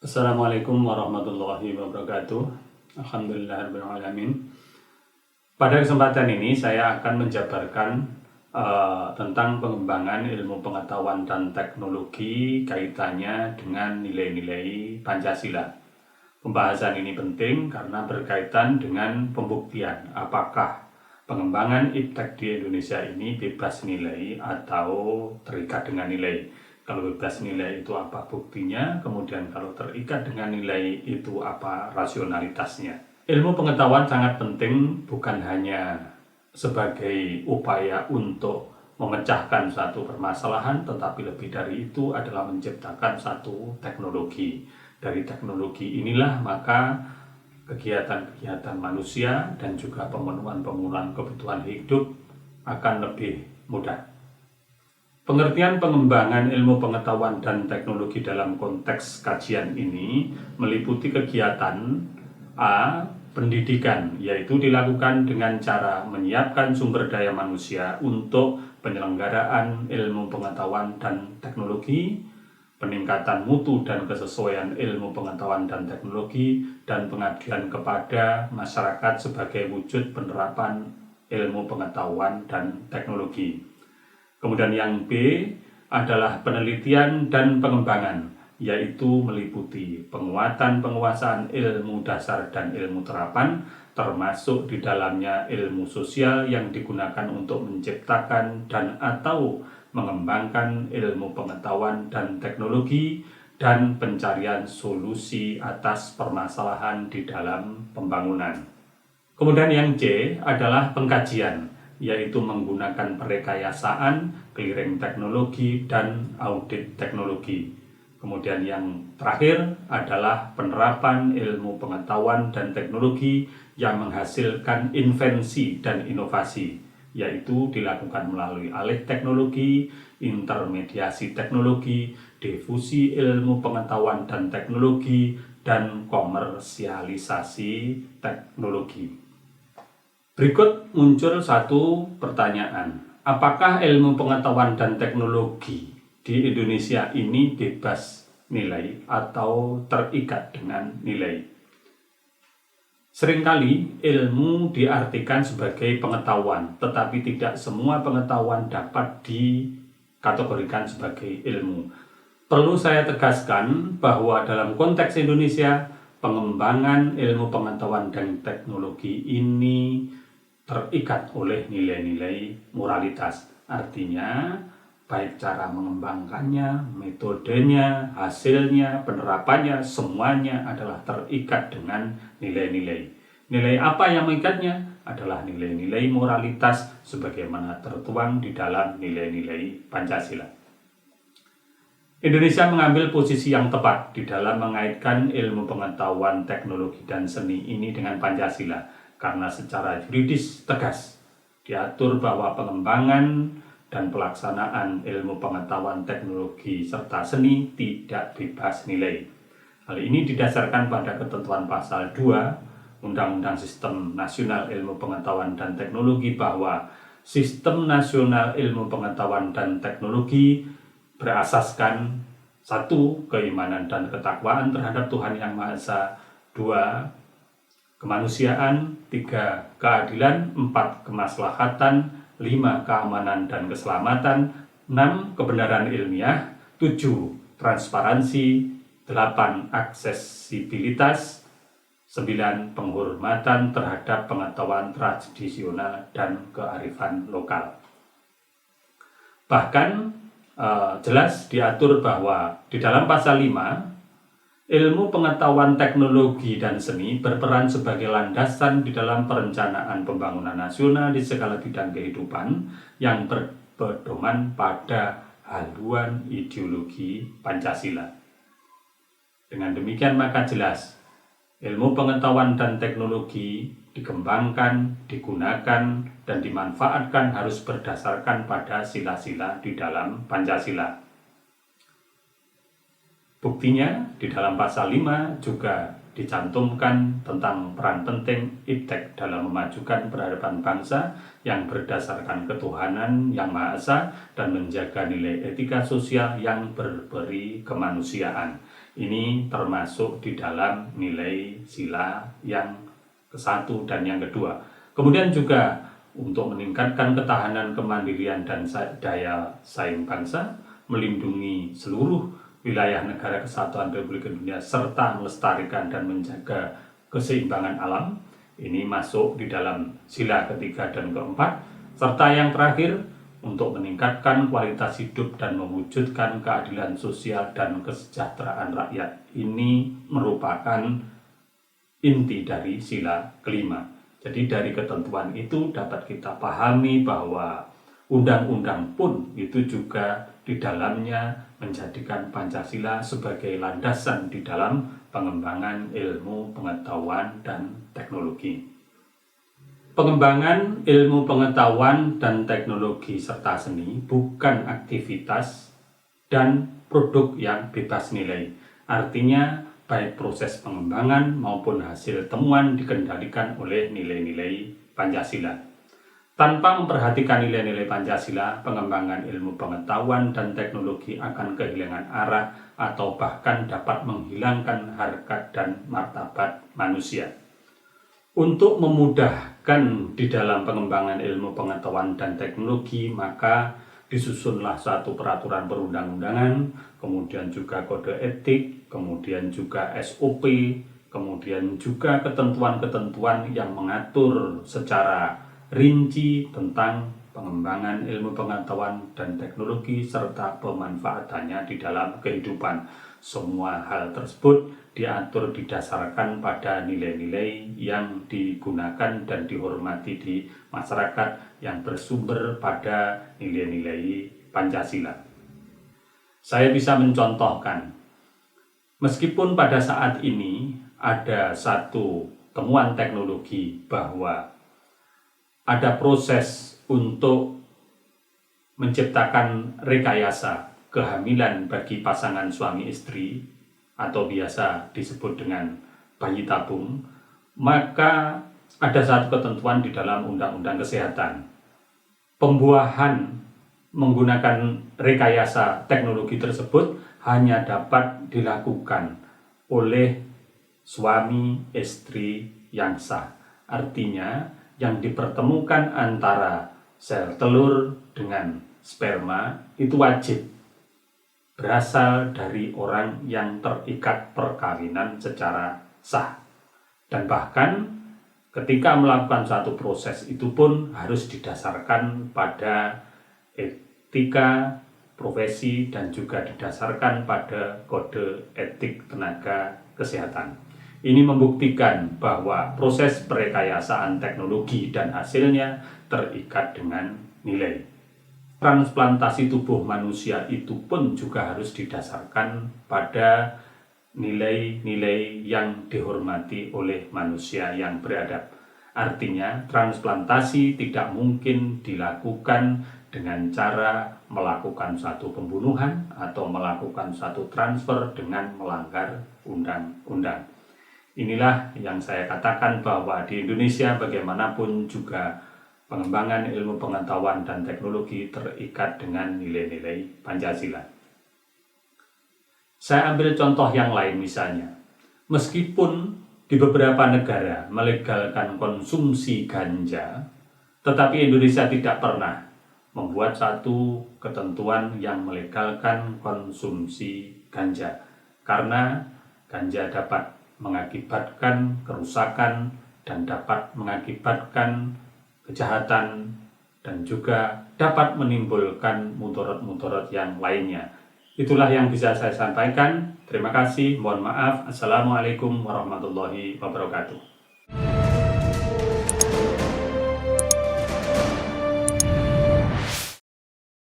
Assalamualaikum warahmatullahi wabarakatuh. Alhamdulillahirrahmanirrahim. Pada kesempatan ini saya akan menjabarkan tentang pengembangan ilmu pengetahuan dan teknologi kaitannya dengan nilai-nilai Pancasila. Pembahasan ini penting karena berkaitan dengan pembuktian apakah pengembangan iptek di Indonesia ini bebas nilai atau terikat dengan nilai. Kalau bebas nilai itu apa buktinya, kemudian kalau terikat dengan nilai itu apa rasionalitasnya. Ilmu pengetahuan sangat penting bukan hanya sebagai upaya untuk memecahkan satu permasalahan, tetapi lebih dari itu adalah menciptakan satu teknologi. Dari teknologi inilah maka kegiatan-kegiatan manusia dan juga pemenuhan kebutuhan hidup akan lebih mudah. Pengertian pengembangan ilmu pengetahuan dan teknologi dalam konteks kajian ini meliputi kegiatan A. Pendidikan, yaitu dilakukan dengan cara menyiapkan sumber daya manusia untuk penyelenggaraan ilmu pengetahuan dan teknologi, peningkatan mutu dan kesesuaian ilmu pengetahuan dan teknologi, dan pengabdian kepada masyarakat sebagai wujud penerapan ilmu pengetahuan dan teknologi. Kemudian yang B adalah penelitian dan pengembangan, yaitu meliputi penguatan penguasaan ilmu dasar dan ilmu terapan, termasuk di dalamnya ilmu sosial yang digunakan untuk menciptakan dan atau mengembangkan ilmu pengetahuan dan teknologi, dan pencarian solusi atas permasalahan di dalam pembangunan. Kemudian yang C adalah pengkajian, yaitu menggunakan perekayasaan, clearing teknologi, dan audit teknologi. Kemudian yang terakhir adalah penerapan ilmu pengetahuan dan teknologi yang menghasilkan invensi dan inovasi, yaitu dilakukan melalui alih teknologi, intermediasi teknologi, difusi ilmu pengetahuan dan teknologi, dan komersialisasi teknologi. Berikut muncul satu pertanyaan. Apakah ilmu pengetahuan dan teknologi di Indonesia ini bebas nilai atau terikat dengan nilai? Seringkali ilmu diartikan sebagai pengetahuan, tetapi tidak semua pengetahuan dapat dikategorikan sebagai ilmu. Perlu saya tegaskan bahwa dalam konteks Indonesia, pengembangan ilmu pengetahuan dan teknologi ini terikat oleh nilai-nilai moralitas. Artinya, baik cara mengembangkannya, metodenya, hasilnya, penerapannya, semuanya adalah terikat dengan nilai-nilai. Nilai apa yang mengikatnya? Adalah nilai-nilai moralitas sebagaimana tertuang di dalam nilai-nilai Pancasila. Indonesia mengambil posisi yang tepat di dalam mengaitkan ilmu pengetahuan, teknologi, dan seni ini dengan Pancasila, karena secara yuridis tegas diatur bahwa pengembangan dan pelaksanaan ilmu pengetahuan, teknologi, serta seni tidak bebas nilai. Hal ini didasarkan pada ketentuan pasal 2 Undang-Undang Sistem Nasional Ilmu Pengetahuan dan Teknologi bahwa Sistem Nasional Ilmu Pengetahuan dan Teknologi berasaskan 1. Keimanan dan ketakwaan terhadap Tuhan Yang Maha Esa, 2. Kemanusiaan, 3. Keadilan, 4. Kemaslahatan, 5. Keamanan dan keselamatan, 6. Kebenaran ilmiah, 7. Transparansi, 8. Aksesibilitas, 9. Penghormatan terhadap pengetahuan tradisional dan kearifan lokal. Bahkan jelas diatur bahwa di dalam pasal 5, ilmu pengetahuan, teknologi, dan seni berperan sebagai landasan di dalam perencanaan pembangunan nasional di segala bidang kehidupan yang berpedoman pada haluan ideologi Pancasila. Dengan demikian maka jelas, ilmu pengetahuan dan teknologi dikembangkan, digunakan, dan dimanfaatkan harus berdasarkan pada sila-sila di dalam Pancasila. Buktinya, di dalam pasal 5 juga dicantumkan tentang peran penting iptek dalam memajukan peradaban bangsa yang berdasarkan ketuhanan Yang Maha Esa dan menjaga nilai etika sosial yang berberi kemanusiaan. Ini termasuk di dalam nilai sila yang ke-1 dan yang kedua. Kemudian juga untuk meningkatkan ketahanan, kemandirian, dan daya saing bangsa, melindungi seluruh wilayah negara kesatuan Republik Indonesia, serta melestarikan dan menjaga keseimbangan alam. Ini masuk di dalam sila ketiga dan keempat. Serta yang terakhir, untuk meningkatkan kualitas hidup dan mewujudkan keadilan sosial dan kesejahteraan rakyat. Ini merupakan inti dari sila kelima. Jadi dari ketentuan itu dapat kita pahami bahwa undang-undang pun itu juga di dalamnya menjadikan Pancasila sebagai landasan di dalam pengembangan ilmu pengetahuan dan teknologi. Pengembangan ilmu pengetahuan dan teknologi serta seni bukan aktivitas dan produk yang bebas nilai. Artinya, baik proses pengembangan maupun hasil temuan dikendalikan oleh nilai-nilai Pancasila. Tanpa memperhatikan nilai-nilai Pancasila, pengembangan ilmu pengetahuan dan teknologi akan kehilangan arah atau bahkan dapat menghilangkan harkat dan martabat manusia. Untuk memudahkan di dalam pengembangan ilmu pengetahuan dan teknologi, maka disusunlah satu peraturan perundang-undangan, kemudian juga kode etik, kemudian juga SOP, kemudian juga ketentuan-ketentuan yang mengatur secara rinci tentang pengembangan ilmu pengetahuan dan teknologi serta pemanfaatannya di dalam kehidupan. Semua hal tersebut diatur didasarkan pada nilai-nilai yang digunakan dan dihormati di masyarakat yang bersumber pada nilai-nilai Pancasila. Saya bisa mencontohkan, meskipun pada saat ini ada satu temuan teknologi bahwa ada proses untuk menciptakan rekayasa kehamilan bagi pasangan suami istri atau biasa disebut dengan bayi tabung, maka ada satu ketentuan di dalam Undang-Undang Kesehatan. Pembuahan menggunakan rekayasa teknologi tersebut hanya dapat dilakukan oleh suami istri yang sah. Artinya, yang dipertemukan antara sel telur dengan sperma itu wajib berasal dari orang yang terikat perkawinan secara sah. Dan bahkan ketika melakukan suatu proses itu pun harus didasarkan pada etika profesi dan juga didasarkan pada kode etik tenaga kesehatan. Ini membuktikan bahwa proses perekayasaan teknologi dan hasilnya terikat dengan nilai. Transplantasi tubuh manusia itu pun juga harus didasarkan pada nilai-nilai yang dihormati oleh manusia yang beradab. Artinya, transplantasi tidak mungkin dilakukan dengan cara melakukan satu pembunuhan atau melakukan satu transfer dengan melanggar undang-undang. Inilah yang saya katakan bahwa di Indonesia bagaimanapun juga pengembangan ilmu pengetahuan dan teknologi terikat dengan nilai-nilai Pancasila. Saya ambil contoh yang lain misalnya. Meskipun di beberapa negara melegalkan konsumsi ganja, tetapi Indonesia tidak pernah membuat satu ketentuan yang melegalkan konsumsi ganja. Karena ganja dapat mengakibatkan kerusakan dan dapat mengakibatkan kejahatan dan juga dapat menimbulkan mudarat-mudarat yang lainnya. Itulah yang bisa saya sampaikan. Terima kasih. Mohon maaf. Assalamualaikum warahmatullahi wabarakatuh.